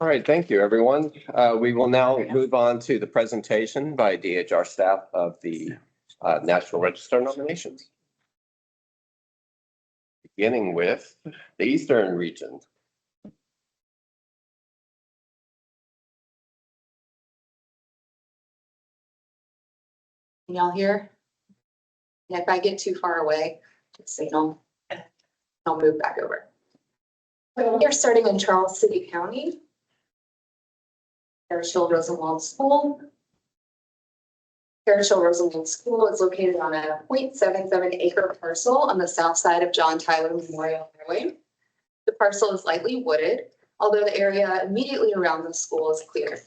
All right, thank you, everyone. We will now move on to the presentation by DHR staff of the National Register nominations. Beginning with the Eastern region. Can y'all hear? And if I get too far away, just signal. I'll move back over. So we're starting in Charles City County. Parish Hill Rosenwald School. Parish Hill Rosenwald School is located on a 0.77 acre parcel on the south side of John Tyler Memorial Highway. The parcel is lightly wooded, although the area immediately around the school is clear.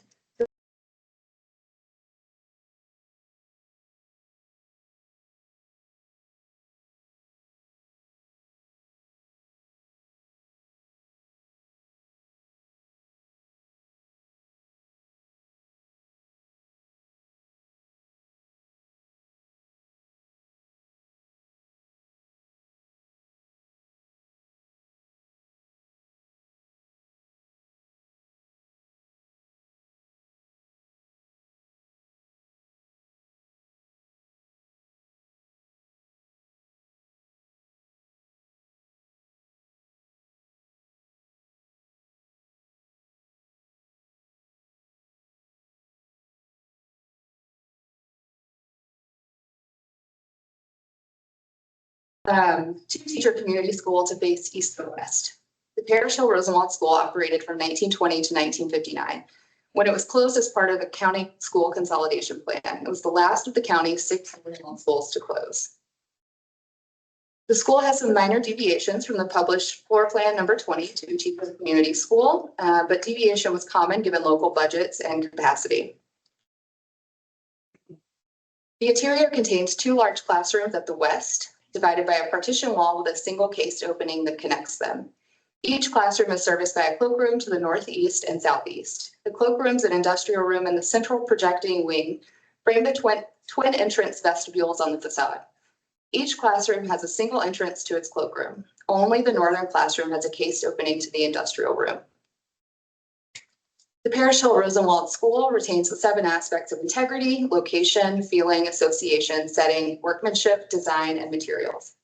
Two teacher community school to face east and west. The Parish Hill Rosenwald School operated from 1920 to 1959. When it was closed as part of the county school consolidation plan, it was the last of the county's 6 original schools to close. The school has some minor deviations from the published floor plan number 20 to teacher community school, but deviation was common given local budgets and capacity. The interior contains 2 large classrooms at the west, divided by a partition wall with a single cased opening that connects them. Each classroom is serviced by a cloakroom to the northeast and southeast. The cloakrooms and industrial room in the central projecting wing frame the twin entrance vestibules on the facade. Each classroom has a single entrance to its cloakroom. Only the northern classroom has a cased opening to the industrial room. The Parish Hill Rosenwald School retains the 7 aspects of integrity, location, feeling, association, setting, workmanship, design, and materials.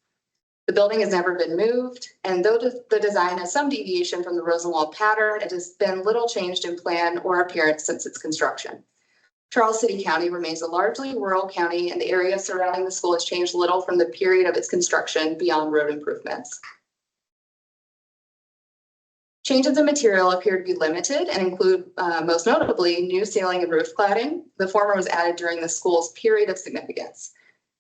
The building has never been moved, and though the design has some deviation from the Rosenwald pattern, it has been little changed in plan or appearance since its construction. Charles City County remains a largely rural county, and the area surrounding the school has changed little from the period of its construction beyond road improvements. Changes in material appear to be limited and include, most notably, new ceiling and roof cladding. The former was added during the school's period of significance.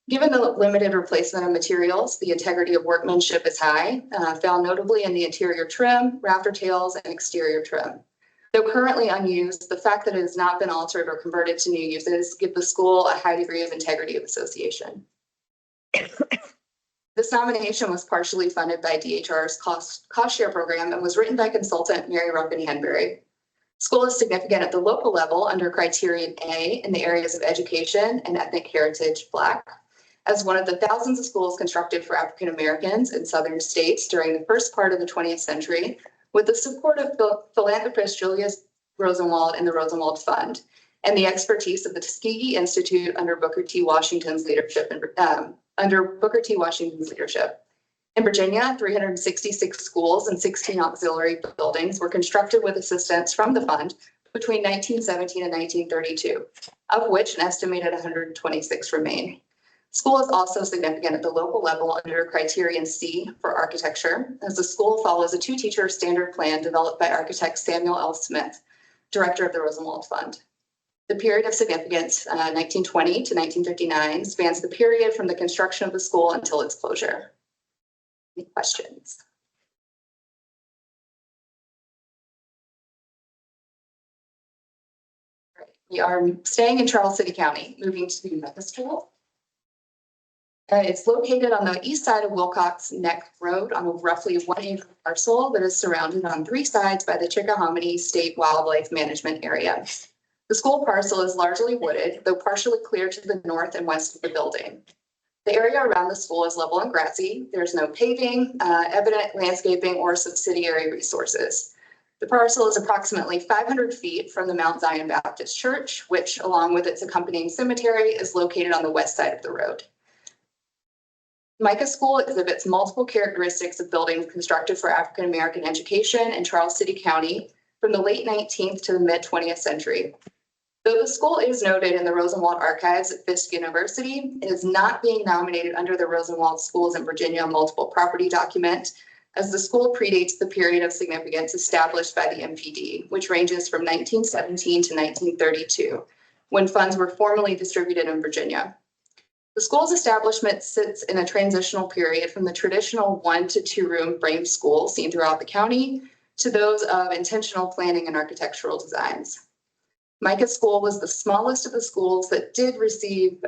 Given the limited replacement of materials, the integrity of workmanship is high, found notably in the interior trim, rafter tails, and exterior trim. Though currently unused, the fact that it has not been altered or converted to new uses give the school a high degree of integrity of association. This nomination was partially funded by DHR's cost share program and was written by consultant Mary Ruffin Henbury. School is significant at the local level under criterion A in the areas of education and ethnic heritage Black, as one of the thousands of schools constructed for African Americans in southern states during the first part of the 20th century, with the support of philanthropist Julius Rosenwald and the Rosenwald Fund, and the expertise of the Tuskegee Institute under Booker T. Washington's leadership. In Virginia, 366 schools and 16 auxiliary buildings were constructed with assistance from the fund between 1917 and 1932, of which an estimated 126 remain. School is also significant at the local level under criterion C for architecture, as the school follows a 2-teacher standard plan developed by architect Samuel L. Smith, director of the Rosenwald Fund. The period of significance, 1920 to 1959, spans the period from the construction of the school until its closure. Any questions? All right. We are staying in Charles City County, moving to the Memphis School. It's located on the east side of Wilcox Neck Road on a roughly 1-acre parcel that is surrounded on 3 sides by the Chickahominy State Wildlife Management Area. The school parcel is largely wooded, though partially clear to the north and west of the building. The area around the school is level and grassy. There's no paving, evident landscaping, or subsidiary resources. The parcel is approximately 500 feet from the Mount Zion Baptist Church, which, along with its accompanying cemetery, is located on the west side of the road. Micah School exhibits multiple characteristics of buildings constructed for African American education in Charles City County from the late 19th to the mid 20th century. Though the school is noted in the Rosenwald Archives at Fisk University, it is not being nominated under the Rosenwald Schools in Virginia Multiple Property document, as the school predates the period of significance established by the MPD, which ranges from 1917 to 1932, when funds were formally distributed in Virginia. The school's establishment sits in a transitional period from the traditional 1 to 2 room frame school seen throughout the county to those of intentional planning and architectural designs. Micah School was the smallest of the schools that did receive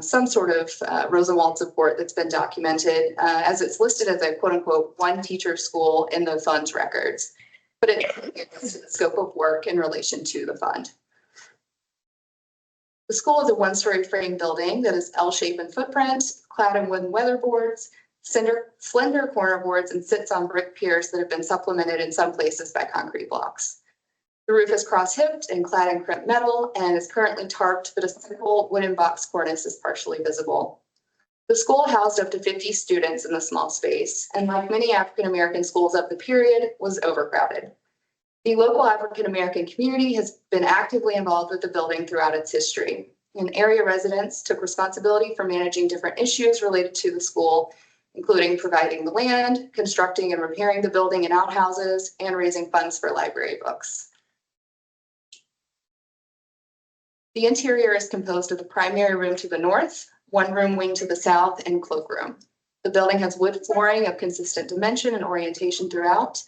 some sort of Rosenwald support that's been documented, as it's listed as a quote unquote one teacher school in the fund's records, but it is the scope of work in relation to the fund. The school is a one-story frame building that is L-shaped in footprint, clad in wooden weatherboards, slender corner boards, and sits on brick piers that have been supplemented in some places by concrete blocks. The roof is cross-hipped and clad in crimped metal and is currently tarped, but a simple wooden box cornice is partially visible. The school housed up to 50 students in the small space, and like many African-American schools of the period, was overcrowded. The local African-American community has been actively involved with the building throughout its history, and area residents took responsibility for managing different issues related to the school, including providing the land, constructing and repairing the building and outhouses, and raising funds for library books. The interior is composed of the primary room to the north, one room wing to the south, and cloakroom. The building has wood flooring of consistent dimension and orientation throughout,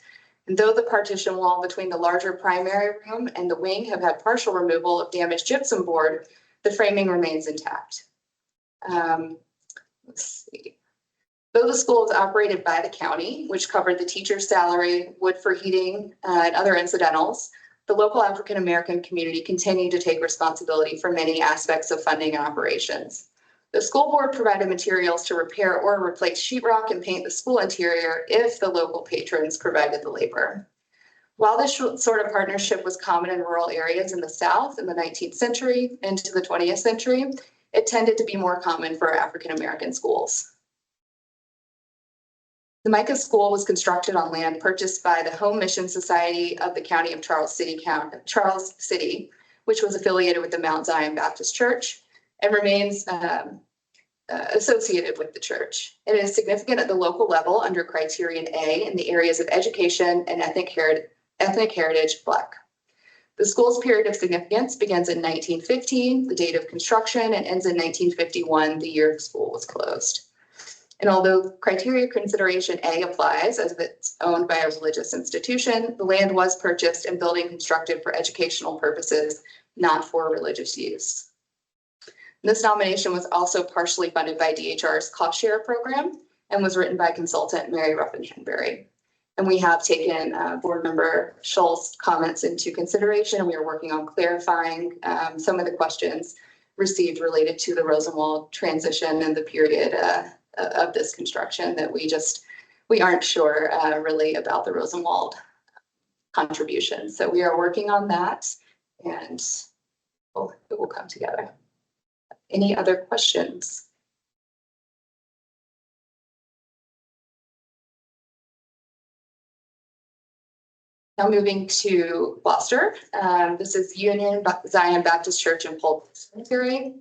and though the partition wall between the larger primary room and the wing have had partial removal of damaged gypsum board, the framing remains intact. Let's see. Though the school is operated by the county, which covered the teacher's salary, wood for heating, and other incidentals, the local African-American community continued to take responsibility for many aspects of funding and operations. The school board provided materials to repair or replace sheetrock and paint the school interior if the local patrons provided the labor. While this sort of partnership was common in rural areas in the South in the 19th century into the 20th century, it tended to be more common for African-American schools. The Micah School was constructed on land purchased by the Home Mission Society of the County of Charles City, which was affiliated with the Mount Zion Baptist Church and remains associated with the church. It is significant at the local level under criterion A in the areas of education and ethnic heritage Black. The school's period of significance begins in 1915, the date of construction, and ends in 1951, the year the school was closed. And although criteria consideration A applies as if it's owned by a religious institution, the land was purchased and building constructed for educational purposes, not for religious use. This nomination was also partially funded by DHR's cost share program and was written by consultant Mary Ruffin-Henbury. And we have taken board member Shull's comments into consideration, and we are working on clarifying some of the questions received related to the Rosenwald transition and the period of this construction that we aren't sure really about the Rosenwald contribution. So we are working on that, and it will come together. Any other questions? Now moving to Gloucester. This is Union Zion Baptist Church in Polk Cemetery.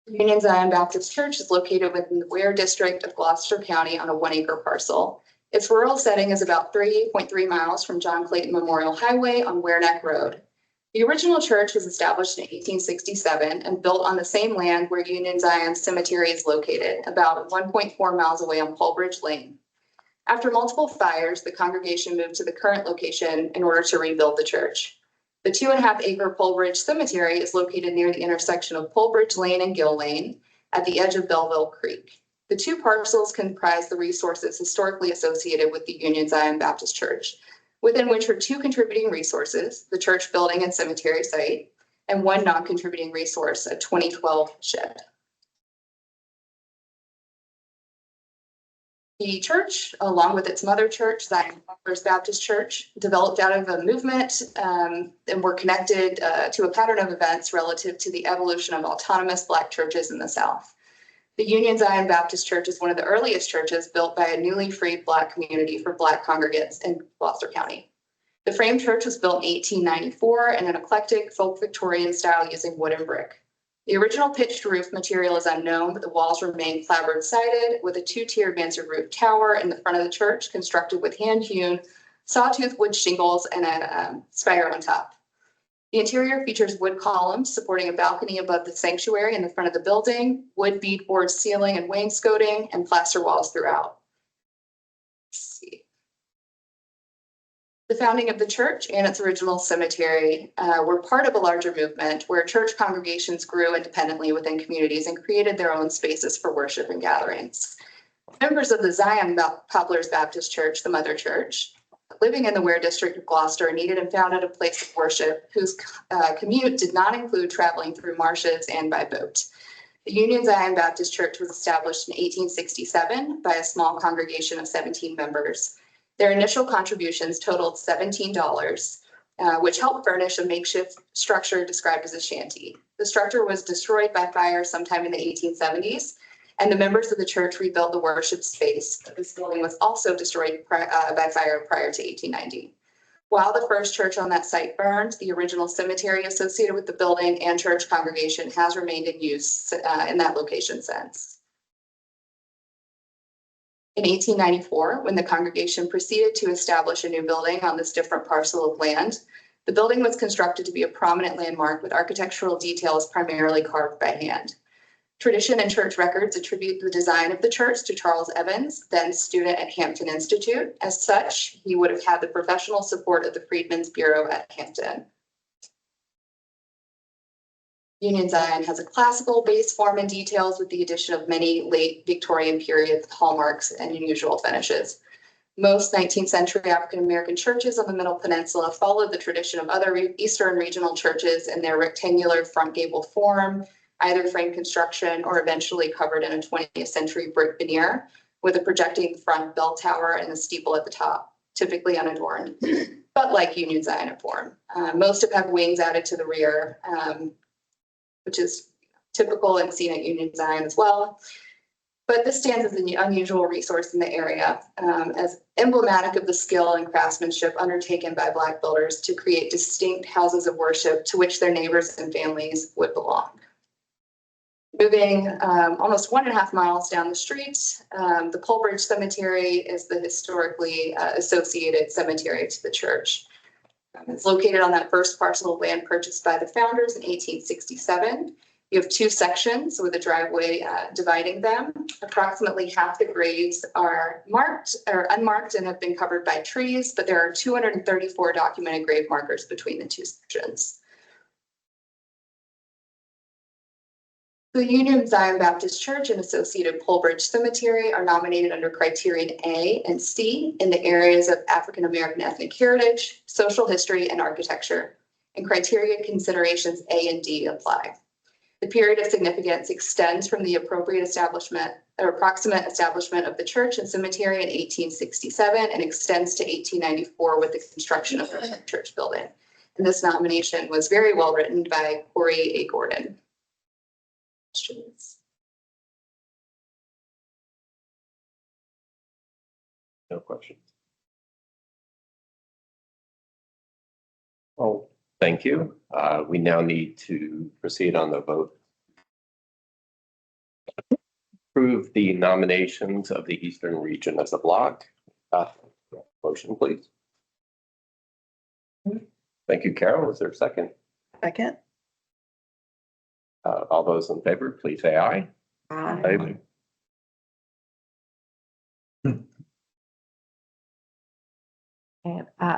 Union Zion Baptist Church is located within the Ware District of Gloucester County on a 1-acre parcel. Its rural setting is about 3.3 miles from John Clayton Memorial Highway on Ware Neck Road. The original church was established in 1867 and built on the same land where Union Zion Cemetery is located, about 1.4 miles away on Polbridge Lane. After multiple fires, the congregation moved to the current location in order to rebuild the church. The 2.5-acre Polbridge Cemetery is located near the intersection of Polbridge Lane and Gill Lane at the edge of Belleville Creek. The two parcels comprise the resources historically associated with the Union Zion Baptist Church, within which are 2 contributing resources, the church building and cemetery site, and 1 non-contributing resource, a 2012 shed. The church, along with its mother church, Zion First Baptist Church, developed out of a movement and were connected to a pattern of events relative to the evolution of autonomous Black churches in the South. The Union Zion Baptist Church is one of the earliest churches built by a newly freed Black community for Black congregants in Gloucester County. The frame church was built in 1894 in an eclectic folk Victorian style using wood and brick. The original pitched roof material is unknown, but the walls remain clapboard sided with a two-tiered mansard roof tower in the front of the church constructed with hand-hewn sawtooth wood shingles and a spire on top. The interior features wood columns supporting a balcony above the sanctuary in the front of the building, wood beadboard ceiling and wainscoting, and plaster walls throughout. Let's see. The founding of the church and its original cemetery were part of a larger movement where church congregations grew independently within communities and created their own spaces for worship and gatherings. Members of the Zion Poplars Baptist Church, the mother church, living in the Ware district of Gloucester, needed and founded a place of worship whose commute did not include traveling through marshes and by boat. The Union Zion Baptist Church was established in 1867 by a small congregation of 17 members. Their initial contributions totaled $17, which helped furnish a makeshift structure described as a shanty. The structure was destroyed by fire sometime in the 1870s, and the members of the church rebuilt the worship space. This building was also destroyed by fire prior to 1890. While the first church on that site burned, the original cemetery associated with the building and church congregation has remained in use in that location since. In 1894, when the congregation proceeded to establish a new building on this different parcel of land, the building was constructed to be a prominent landmark with architectural details primarily carved by hand. Tradition and church records attribute the design of the church to Charles Evans, then student at Hampton Institute. As such, he would have had the professional support of the Freedmen's Bureau at Hampton. Union Zion has a classical base form and details with the addition of many late Victorian period hallmarks and unusual finishes. Most 19th century African-American churches on the Middle Peninsula followed the tradition of other Eastern regional churches in their rectangular front gable form, either frame construction or eventually covered in a 20th century brick veneer with a projecting front bell tower and a steeple at the top, typically unadorned, but like Union Zion in form. Most have wings added to the rear, which is typical and seen at Union Zion as well. But this stands as an unusual resource in the area, as emblematic of the skill and craftsmanship undertaken by Black builders to create distinct houses of worship to which their neighbors and families would belong. Moving almost 1.5 miles down the street, the Polbridge Cemetery is the historically associated cemetery to the church. It's located on that first parcel of land purchased by the founders in 1867. You have two sections with a driveway dividing them. Approximately half the graves are marked or unmarked and have been covered by trees, but there are 234 documented grave markers between the two sections. The Union Zion Baptist Church and associated Polbridge Cemetery are nominated under criterion A and C in the areas of African American ethnic heritage, social history, and architecture. And criteria considerations A and D apply. The period of significance extends from the appropriate establishment or approximate establishment of the church and cemetery in 1867 and extends to 1894 with the construction of the church building. And this nomination was very well written by Corey A. Gordon. Questions? No questions. Oh, thank you. We now need to proceed on the vote. Approve the nominations of the Eastern region as a block. Motion, please. Thank you, Carol. Is there a second? Second. All those in favor, please say aye. Aye.